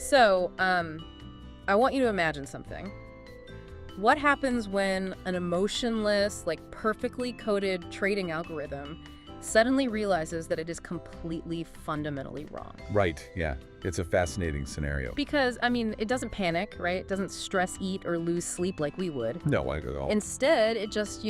So, I want you to imagine something. What happens when an emotionless, like perfectly coded trading algorithm suddenly realizes that it is completely fundamentally wrong? Right, yeah. It's a fascinating scenario. Because, I mean, it doesn't panic, right? It doesn't stress eat or lose sleep like we would. No, I go. Instead, it just,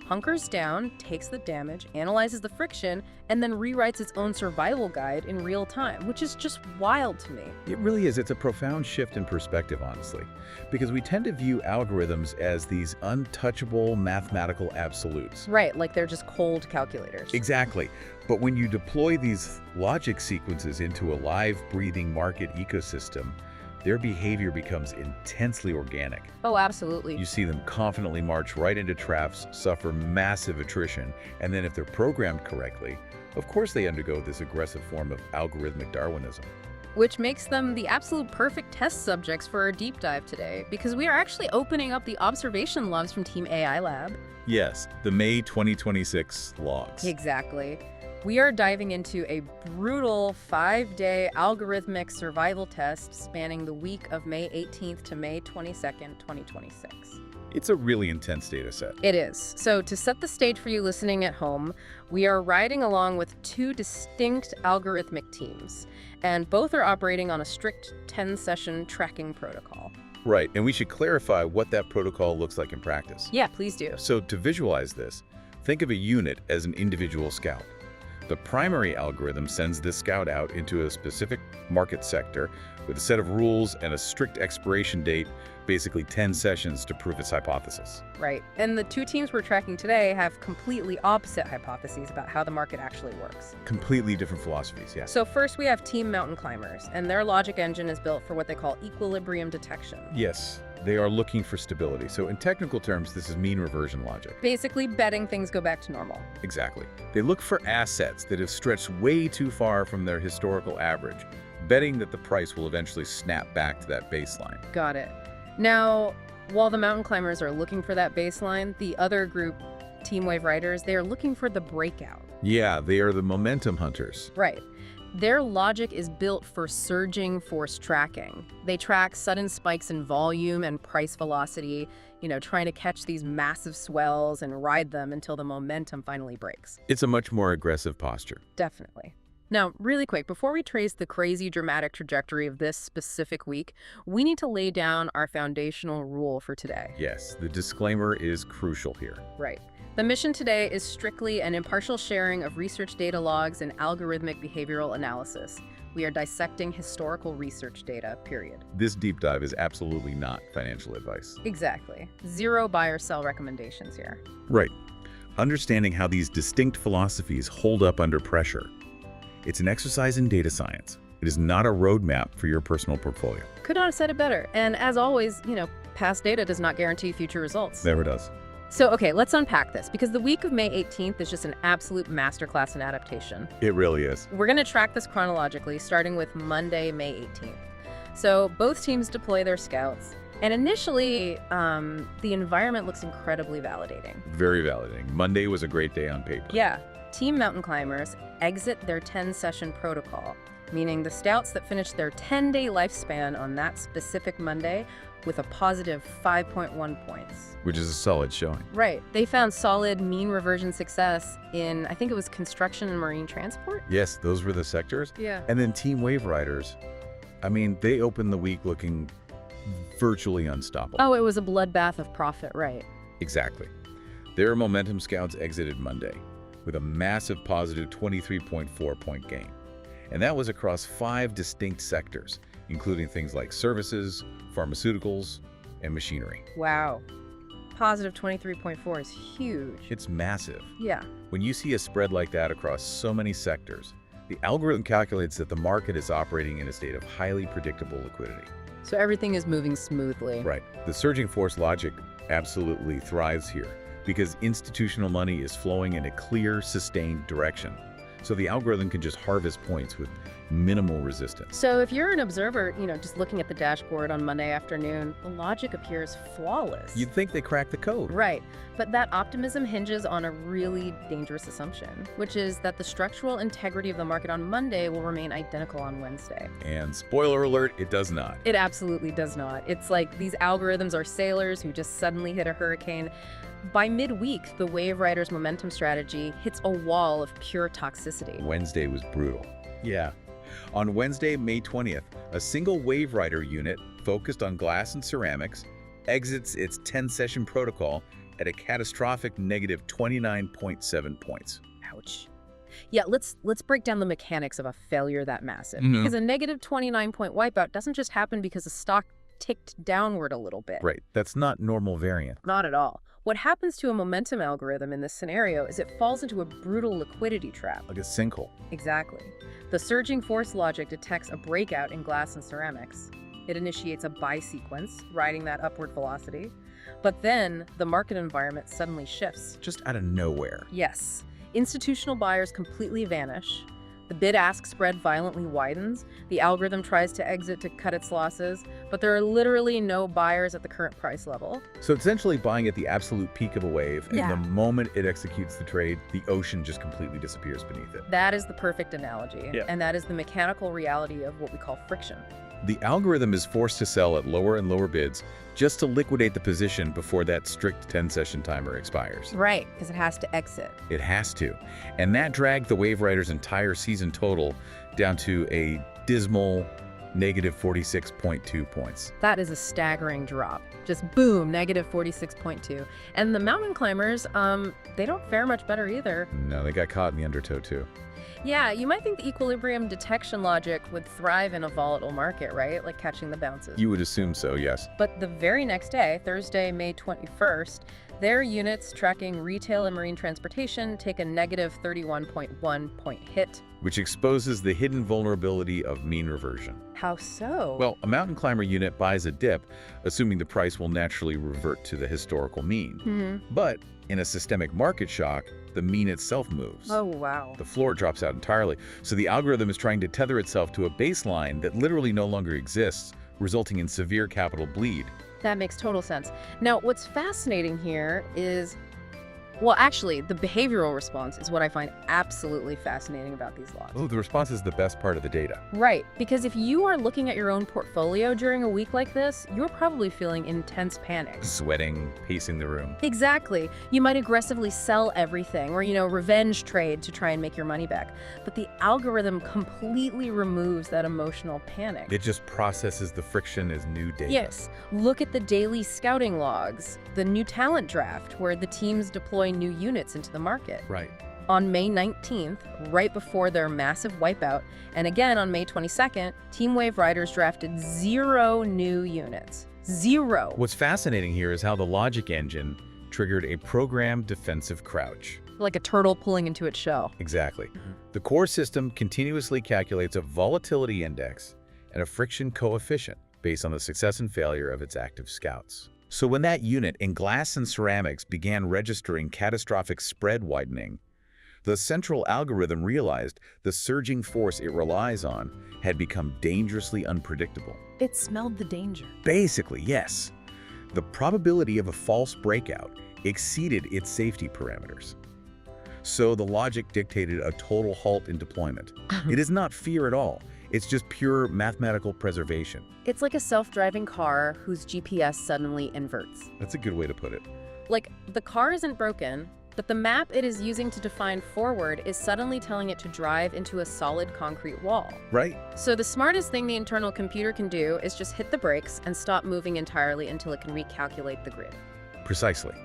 hunkers down, takes the damage, analyzes the friction, and then rewrites its own survival guide in real time, which is just wild to me. It really is. It's a profound shift in perspective, honestly, because we tend to view algorithms as these untouchable mathematical absolutes. Right, like they're just cold calculators. Exactly. But when you deploy these logic sequences into a live, breathing market ecosystem, their behavior becomes intensely organic. Oh, absolutely. You see them confidently march right into traps, suffer massive attrition, and then if they're programmed correctly, of course they undergo this aggressive form of algorithmic Darwinism. Which makes them the absolute perfect test subjects for our deep dive today, because we are actually opening up the observation logs from Team AI Lab. Yes, the May 2026 logs. Exactly. We are diving into a brutal 5-day algorithmic survival test spanning the week of May 18th to May 22nd, 2026. It's a really intense data set. It is. So to set the stage for you listening at home, we are riding along with two distinct algorithmic teams, and both are operating on a strict 10-session tracking protocol. Right, and we should clarify what that protocol looks like in practice. Yeah, please do. So to visualize this, think of a unit as an individual scout. The primary algorithm sends this scout out into a specific market sector with a set of rules and a strict expiration date, basically 10 sessions to prove its hypothesis. Right. And the two teams we're tracking today have completely opposite hypotheses about how the market actually works. Completely different philosophies, yes. So first we have Team Mountain Climbers, and their logic engine is built for what they call equilibrium detection. Yes, they are looking for stability. So in technical terms, this is mean reversion logic. Basically betting things go back to normal. Exactly. They look for assets that have stretched way too far from their historical average, betting that the price will eventually snap back to that baseline. Got it. Now, while the mountain climbers are looking for that baseline, the other group, Team Wave Riders, they are looking for the breakout. Yeah, they are the momentum hunters. Right. Their logic is built for surging force tracking. They track sudden spikes in volume and price velocity, trying to catch these massive swells and ride them until the momentum finally breaks. It's a much more aggressive posture. Definitely. Now, really quick, before we trace the crazy dramatic trajectory of this specific week, we need to lay down our foundational rule for today. Yes, the disclaimer is crucial here. Right. The mission today is strictly an impartial sharing of research data logs and algorithmic behavioral analysis. We are dissecting historical research data, period. This deep dive is absolutely not financial advice. Exactly. Zero buy or sell recommendations here. Right. Understanding how these distinct philosophies hold up under pressure. It's an exercise in data science. It is not a roadmap for your personal portfolio. Could not have said it better. And as always, past data does not guarantee future results. Never does. So, okay, let's unpack this, because the week of May 18th is just an absolute masterclass in adaptation. It really is. We're going to track this chronologically, starting with Monday, May 18th. So both teams deploy their scouts, and initially, the environment looks incredibly validating. Very validating. Monday was a great day on paper. Yeah. Team Mountain Climbers exit their 10-session protocol, meaning the scouts that finished their 10-day lifespan on that specific Monday with a positive 5.1 points. Which is a solid showing. Right. They found solid mean reversion success in, I think it was construction and marine transport? Yes, those were the sectors. Yeah. And then Team Wave Riders, they opened the week looking virtually unstoppable. Oh, it was a bloodbath of profit, right. Exactly. Their momentum scouts exited Monday with a massive positive 23.4 point gain. And that was across 5 distinct sectors, including things like services, pharmaceuticals, and machinery. Wow. Positive 23.4 is huge. It's massive. Yeah. When you see a spread like that across so many sectors, the algorithm calculates that the market is operating in a state of highly predictable liquidity. So everything is moving smoothly. Right. The surging force logic absolutely thrives here because institutional money is flowing in a clear, sustained direction. So the algorithm can just harvest points with minimal resistance. So if you're an observer, just looking at the dashboard on Monday afternoon, the logic appears flawless. You'd think they cracked the code. Right. But that optimism hinges on a really dangerous assumption, which is that the structural integrity of the market on Monday will remain identical on Wednesday. And spoiler alert, it does not. It absolutely does not. It's like these algorithms are sailors who just suddenly hit a hurricane. By midweek, the Wave Riders momentum strategy hits a wall of pure toxicity. Wednesday was brutal. Yeah. On Wednesday, May 20th, a single Wave Rider unit focused on glass and ceramics exits its 10-session protocol at a catastrophic negative 29.7 points. Ouch. Yeah, let's break down the mechanics of a failure that massive. Because a negative 29-point wipeout doesn't just happen because the stock ticked downward a little bit. Right. That's not normal variant. Not at all. What happens to a momentum algorithm in this scenario is it falls into a brutal liquidity trap. Like a sinkhole. Exactly. The surging force logic detects a breakout in glass and ceramics. It initiates a buy sequence, riding that upward velocity. But then the market environment suddenly shifts. Just out of nowhere. Yes. Institutional buyers completely vanish. The bid-ask spread violently widens. The algorithm tries to exit to cut its losses, but there are literally no buyers at the current price level. So essentially buying at the absolute peak of a wave, and Yeah. the moment it executes the trade, the ocean just completely disappears beneath it. That is the perfect analogy, Yeah. and that is the mechanical reality of what we call friction. The algorithm is forced to sell at lower and lower bids just to liquidate the position before that strict 10-session timer expires. Right, because it has to exit. It has to. And that dragged the Wave Riders' entire season total down to a dismal negative 46.2 points. That is a staggering drop. Just boom, negative 46.2. And the mountain climbers, they don't fare much better either. No, they got caught in the undertow too. Yeah, you might think the equilibrium detection logic would thrive in a volatile market, right? Like catching the bounces. You would assume so, yes. But the very next day, Thursday, May 21st, their units tracking retail and marine transportation take a negative 31.1 point hit. Which exposes the hidden vulnerability of mean reversion. How so? Well, a mountain climber unit buys a dip, assuming the price will naturally revert to the historical mean. But in a systemic market shock, the mean itself moves. Oh, wow. The floor drops out entirely. So the algorithm is trying to tether itself to a baseline that literally no longer exists, resulting in severe capital bleed. That makes total sense. Now, what's fascinating here is, well, actually, the behavioral response is what I find absolutely fascinating about these logs. Oh, the response is the best part of the data. Right, because if you are looking at your own portfolio during a week like this, you're probably feeling intense panic. Sweating, pacing the room. Exactly. You might aggressively sell everything or, revenge trade to try and make your money back. But the algorithm completely removes that emotional panic. It just processes the friction as new data. Yes. Look at the daily scouting logs, the new talent draft, where the teams deploy new units into the market. Right. On May 19th, right before their massive wipeout, and again on May 22nd, Team Wave Riders drafted 0 new units. 0. What's fascinating here is how the logic engine triggered a programmed defensive crouch. Like a turtle pulling into its shell. Exactly. The core system continuously calculates a volatility index and a friction coefficient based on the success and failure of its active scouts. So when that unit in glass and ceramics began registering catastrophic spread widening, the central algorithm realized the surging force it relies on had become dangerously unpredictable. It smelled the danger. Basically, yes. The probability of a false breakout exceeded its safety parameters. So the logic dictated a total halt in deployment. It is not fear at all. It's just pure mathematical preservation. It's like a self-driving car whose GPS suddenly inverts. That's a good way to put it. Like, the car isn't broken, but the map it is using to define forward is suddenly telling it to drive into a solid concrete wall. Right? So the smartest thing the internal computer can do is just hit the brakes and stop moving entirely until it can recalculate the grid. Precisely.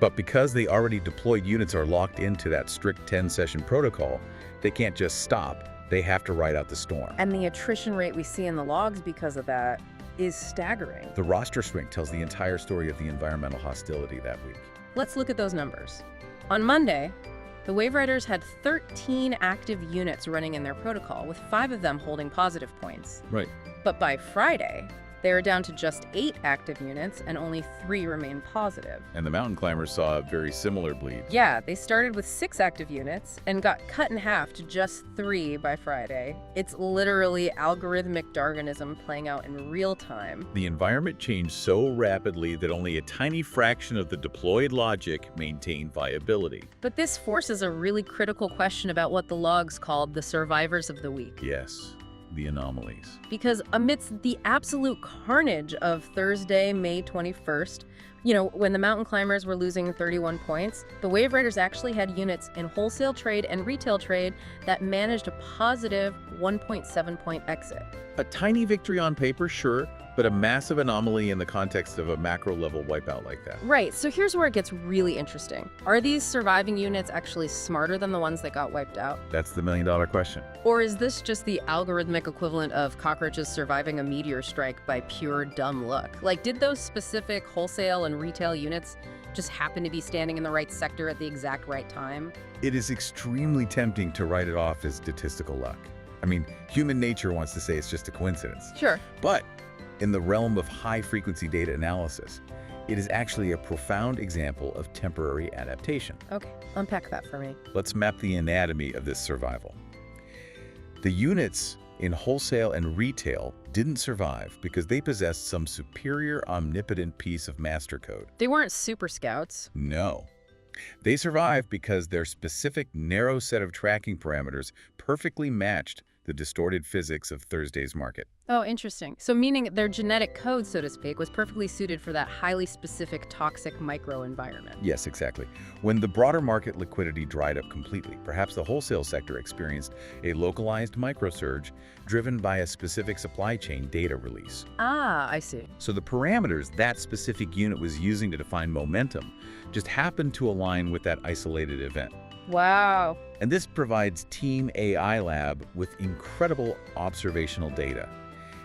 But because they already deployed units are locked into that strict 10-session protocol, they can't just stop. They have to ride out the storm. And the attrition rate we see in the logs because of that is staggering. The roster shrink tells the entire story of the environmental hostility that week. Let's look at those numbers. On Monday, the Wave Riders had 13 active units running in their protocol, with 5 of them holding positive points. Right. But by Friday, They are down to just 8 active units, and only 3 remain positive. And the mountain climbers saw very similar bleeds. Yeah, they started with 6 active units and got cut in half to just 3 by Friday. It's literally algorithmic Darwinism playing out in real time. The environment changed so rapidly that only a tiny fraction of the deployed logic maintained viability. But this forces a really critical question about what the logs called the survivors of the week. Yes, the anomalies. Because amidst the absolute carnage of Thursday, May 21st, when the mountain climbers were losing 31 points, the Wave Riders actually had units in wholesale trade and retail trade that managed a positive 1.7 point exit. A tiny victory on paper, sure, but a massive anomaly in the context of a macro-level wipeout like that. Right, so here's where it gets really interesting. Are these surviving units actually smarter than the ones that got wiped out? That's the million-dollar question. Or is this just the algorithmic equivalent of cockroaches surviving a meteor strike by pure dumb luck? Like, did those specific wholesale and retail units just happen to be standing in the right sector at the exact right time? It is extremely tempting to write it off as statistical luck. I mean, human nature wants to say it's just a coincidence. Sure. But in the realm of high-frequency data analysis, it is actually a profound example of temporary adaptation. Okay, unpack that for me. Let's map the anatomy of this survival. The units in wholesale and retail didn't survive because they possessed some superior omnipotent piece of master code. They weren't super scouts. No. They survived because their specific narrow set of tracking parameters perfectly matched the distorted physics of Thursday's market. Oh, interesting. So meaning their genetic code, so to speak, was perfectly suited for that highly specific toxic microenvironment. Yes, exactly. When the broader market liquidity dried up completely, perhaps the wholesale sector experienced a localized microsurge driven by a specific supply chain data release. Ah, I see. So the parameters that specific unit was using to define momentum just happened to align with that isolated event. Wow. And this provides Team AI Lab with incredible observational data.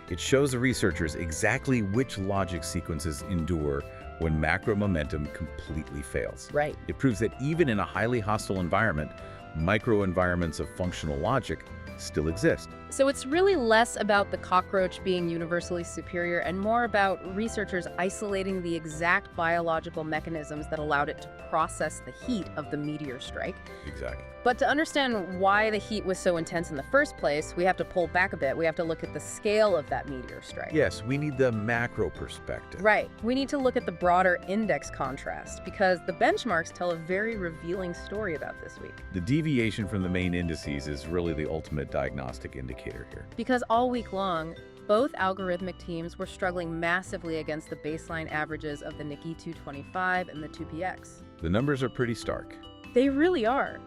It shows the researchers exactly which logic sequences endure when macro momentum completely fails. Right. It proves that even in a highly hostile environment, microenvironments of functional logic still exist. So it's really less about the cockroach being universally superior and more about researchers isolating the exact biological mechanisms that allowed it to process the heat of the meteor strike. Exactly. But to understand why the heat was so intense in the first place, we have to pull back a bit. We have to look at the scale of that meteor strike. Yes, we need the macro perspective. Right. We need to look at the broader index contrast because the benchmarks tell a very revealing story about this week. The deviation from the main indices is really the ultimate diagnostic indicator here. Because all week long, both algorithmic teams were struggling massively against the baseline averages of the Nikkei 225 and the 2PX. The numbers are pretty stark. They really are.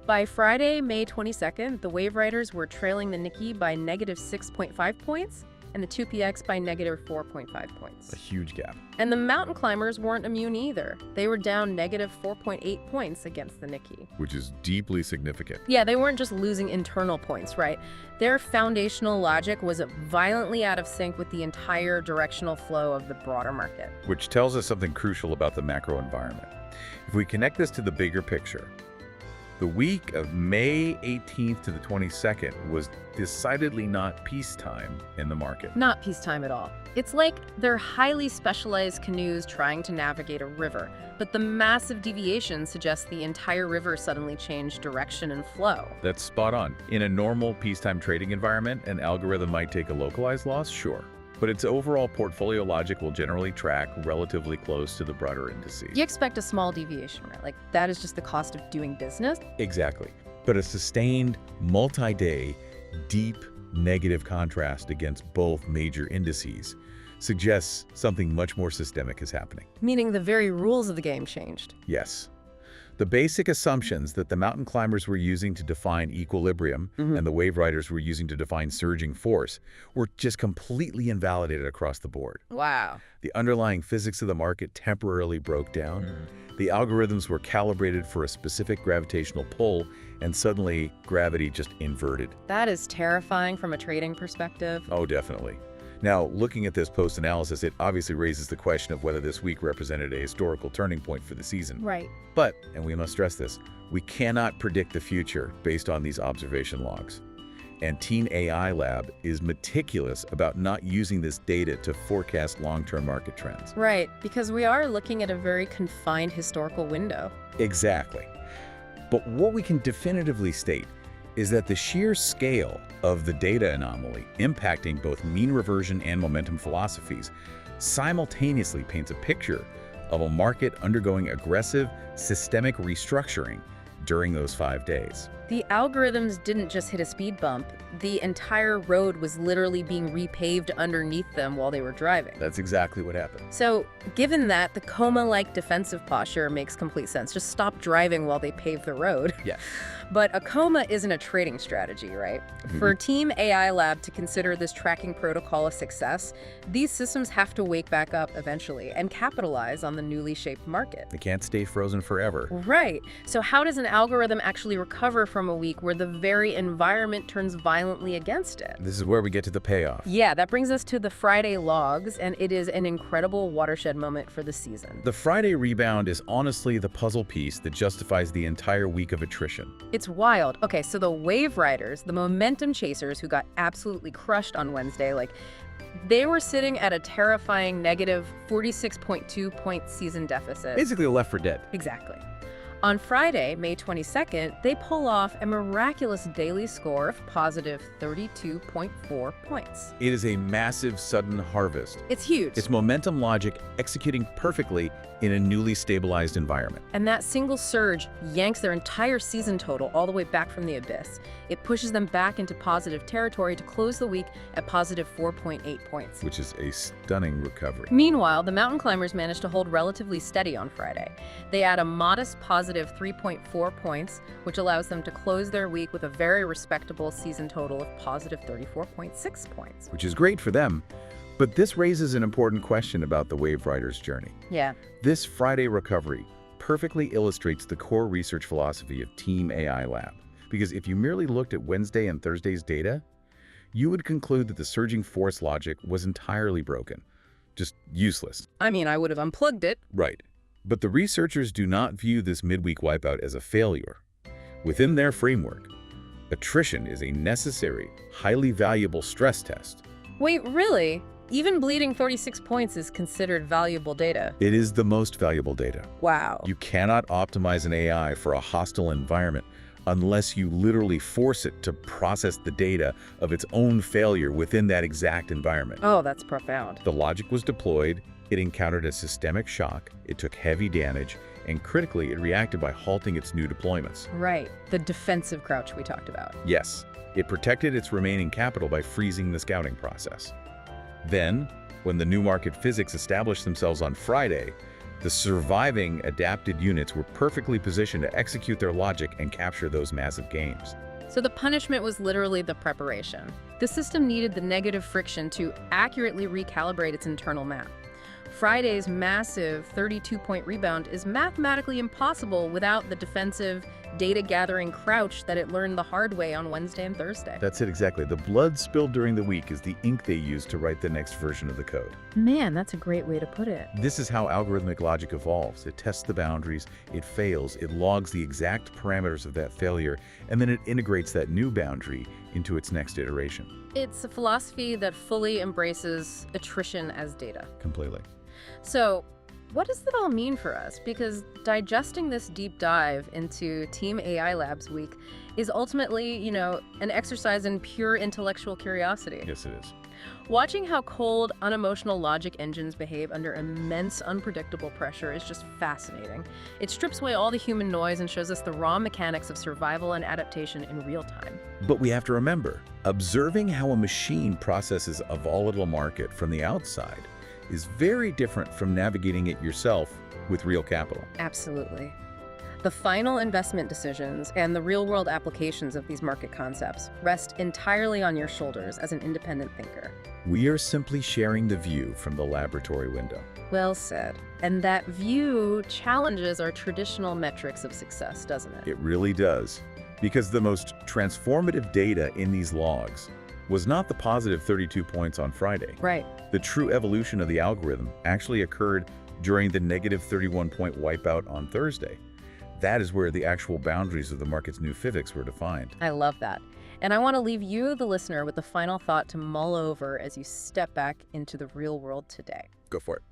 By Friday, May 22nd, the Wave Riders were trailing the Nikkei by negative 6.5 points and the 2PX by negative 4.5 points. A huge gap. And the mountain climbers weren't immune either. They were down negative 4.8 points against the Nikkei. Which is deeply significant. Yeah, they weren't just losing internal points, right? Their foundational logic was violently out of sync with the entire directional flow of the broader market. Which tells us something crucial about the macro environment. If we connect this to the bigger picture, the week of May 18th to the 22nd was decidedly not peacetime in the market. Not peacetime at all. It's like they're highly specialized canoes trying to navigate a river, but the massive deviation suggests the entire river suddenly changed direction and flow. That's spot on. In a normal peacetime trading environment, an algorithm might take a localized loss, sure. But its overall portfolio logic will generally track relatively close to the broader indices. You expect a small deviation, right? Like, that is just the cost of doing business? Exactly. But a sustained, multi-day, deep negative contrast against both major indices suggests something much more systemic is happening. Meaning the very rules of the game changed. Yes. The basic assumptions that the mountain climbers were using to define equilibrium and the wave riders were using to define surging force were just completely invalidated across the board. Wow. The underlying physics of the market temporarily broke down. The algorithms were calibrated for a specific gravitational pull, and suddenly gravity just inverted. That is terrifying from a trading perspective. Oh, definitely. Now, looking at this post-analysis, it obviously raises the question of whether this week represented a historical turning point for the season. Right. But, and we must stress this, we cannot predict the future based on these observation logs. And Team AI Lab is meticulous about not using this data to forecast long-term market trends. Right, because we are looking at a very confined historical window. Exactly. But what we can definitively state is that the sheer scale of the data anomaly impacting both mean reversion and momentum philosophies simultaneously paints a picture of a market undergoing aggressive, systemic restructuring during those 5 days. The algorithms didn't just hit a speed bump. The entire road was literally being repaved underneath them while they were driving. That's exactly what happened. So, given that, the coma-like defensive posture makes complete sense. Just stop driving while they pave the road. Yeah. But a coma isn't a trading strategy, right? For Team AI Lab to consider this tracking protocol a success, these systems have to wake back up eventually and capitalize on the newly shaped market. They can't stay frozen forever. Right. So how does an algorithm actually recover from a week where the very environment turns violently against it? This is where we get to the payoff. Yeah, that brings us to the Friday logs, and it is an incredible watershed moment for the season. The Friday rebound is honestly the puzzle piece that justifies the entire week of attrition. It's wild. Okay, so the wave riders, the momentum chasers who got absolutely crushed on Wednesday, they were sitting at a terrifying negative 46.2 point season deficit. Basically left for dead. Exactly. On Friday, May 22nd, they pull off a miraculous daily score of positive 32.4 points. It is a massive sudden harvest. It's huge. It's momentum logic executing perfectly in a newly stabilized environment. And that single surge yanks their entire season total all the way back from the abyss. It pushes them back into positive territory to close the week at positive 4.8 points. Which is a stunning recovery. Meanwhile, the mountain climbers managed to hold relatively steady on Friday. They add a modest positive 3.4 points, which allows them to close their week with a very respectable season total of positive 34.6 points. Which is great for them. But this raises an important question about the Wave Riders' journey. Yeah. This Friday recovery perfectly illustrates the core research philosophy of Team AI Lab. Because if you merely looked at Wednesday and Thursday's data, you would conclude that the surging force logic was entirely broken. Just useless. I mean, I would have unplugged it. Right. But the researchers do not view this midweek wipeout as a failure. Within their framework, attrition is a necessary, highly valuable stress test. Wait, really? Even bleeding 46 points is considered valuable data. It is the most valuable data. Wow. You cannot optimize an AI for a hostile environment unless you literally force it to process the data of its own failure within that exact environment. Oh, that's profound. The logic was deployed, it encountered a systemic shock, it took heavy damage, and critically, it reacted by halting its new deployments. Right. The defensive crouch we talked about. Yes, it protected its remaining capital by freezing the scouting process. Then, when the new market physics established themselves on Friday, the surviving adapted units were perfectly positioned to execute their logic and capture those massive gains. So the punishment was literally the preparation. The system needed the negative friction to accurately recalibrate its internal map. Friday's massive 32-point rebound is mathematically impossible without the defensive, data-gathering crouch that it learned the hard way on Wednesday and Thursday. That's it exactly. The blood spilled during the week is the ink they use to write the next version of the code. Man, that's a great way to put it. This is how algorithmic logic evolves. It tests the boundaries, it fails, it logs the exact parameters of that failure, and then it integrates that new boundary into its next iteration. It's a philosophy that fully embraces attrition as data. Completely. So, what does that all mean for us? Because digesting this deep dive into Team AI Labs week is ultimately, an exercise in pure intellectual curiosity. Yes, it is. Watching how cold, unemotional logic engines behave under immense, unpredictable pressure is just fascinating. It strips away all the human noise and shows us the raw mechanics of survival and adaptation in real time. But we have to remember, observing how a machine processes a volatile market from the outside is very different from navigating it yourself with real capital. Absolutely. The final investment decisions and the real-world applications of these market concepts rest entirely on your shoulders as an independent thinker. We are simply sharing the view from the laboratory window. Well said. And that view challenges our traditional metrics of success, doesn't it? It really does. Because the most transformative data in these logs was not the positive 32 points on Friday. Right. The true evolution of the algorithm actually occurred during the negative 31-point wipeout on Thursday. That is where the actual boundaries of the market's new physics were defined. I love that. And I want to leave you, the listener, with the final thought to mull over as you step back into the real world today. Go for it.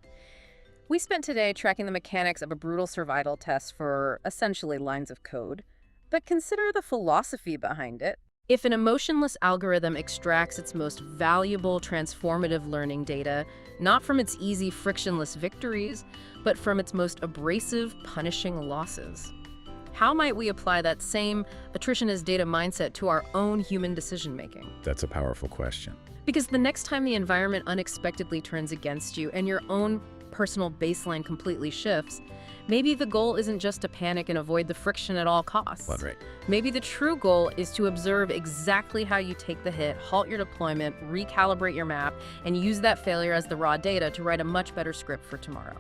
We spent today tracking the mechanics of a brutal survival test for essentially lines of code, but consider the philosophy behind it. If an emotionless algorithm extracts its most valuable transformative learning data, not from its easy, frictionless victories, but from its most abrasive, punishing losses, how might we apply that same attrition as data mindset to our own human decision-making? That's a powerful question. Because the next time the environment unexpectedly turns against you and your own personal baseline completely shifts, maybe the goal isn't just to panic and avoid the friction at all costs. Well, right. Maybe the true goal is to observe exactly how you take the hit, halt your deployment, recalibrate your map, and use that failure as the raw data to write a much better script for tomorrow.